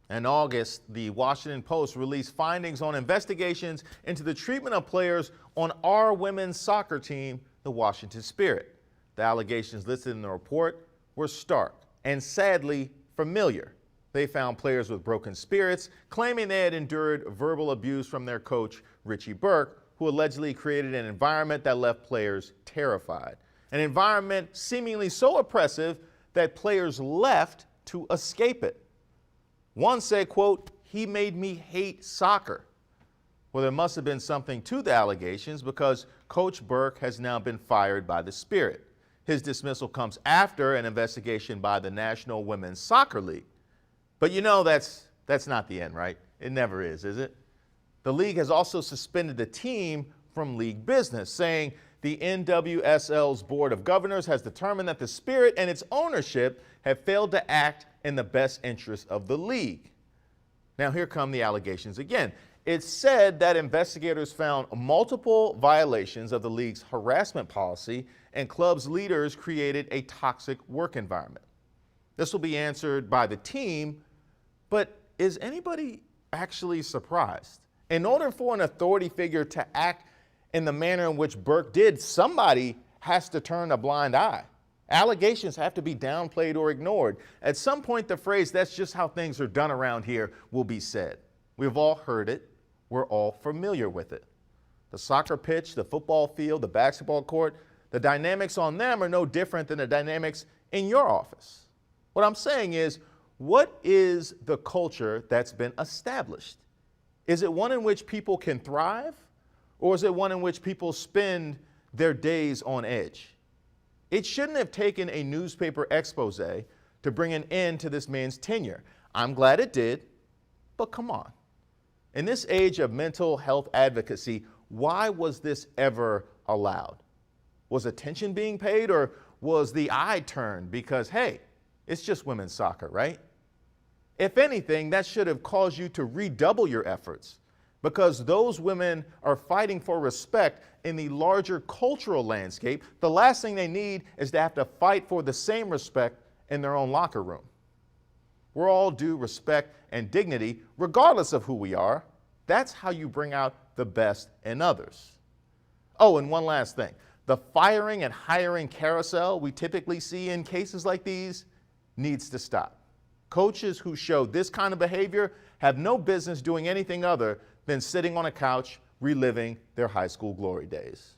In August, the Washington Post released findings on investigations into the treatment of players on our women's soccer team, the Washington Spirit. The allegations listed in the report were stark and sadly familiar. They found players with broken spirits, claiming they had endured verbal abuse from their coach, Richie Burke, who allegedly created an environment that left players terrified. An environment seemingly so oppressive that players left to escape it. One said, quote, "He made me hate soccer." Well, there must have been something to the allegations because Coach Burke has now been fired by the Spirit. His dismissal comes after an investigation by the National Women's Soccer League. But you know that's not the end, right? It never is it? The league has also suspended the team from league business, saying the NWSL's Board of Governors has determined that the Spirit and its ownership have failed to act in the best interest of the league. Now here come the allegations again. It's said that investigators found multiple violations of the league's harassment policy and club's leaders created a toxic work environment. This will be answered by the team, but is anybody actually surprised? In order for an authority figure to act in the manner in which Burke did, somebody has to turn a blind eye. Allegations have to be downplayed or ignored. At some point, the phrase, "that's just how things are done around here," will be said. We've all heard it. We're all familiar with it. The soccer pitch, the football field, the basketball court, the dynamics on them are no different than the dynamics in your office. What I'm saying is, what is the culture that's been established? Is it one in which people can thrive, or is it one in which people spend their days on edge? It shouldn't have taken a newspaper expose to bring an end to this man's tenure. I'm glad it did, but come on. In this age of mental health advocacy, why was this ever allowed? Was attention being paid, or was the eye turned because, hey, it's just women's soccer, right? If anything, that should have caused you to redouble your efforts, because those women are fighting for respect in the larger cultural landscape. The last thing they need is to have to fight for the same respect in their own locker room. We're all due respect and dignity, regardless of who we are. That's how you bring out the best in others. Oh, and one last thing. The firing and hiring carousel we typically see in cases like these needs to stop. Coaches who show this kind of behavior have no business doing anything other than sitting on a couch reliving their high school glory days.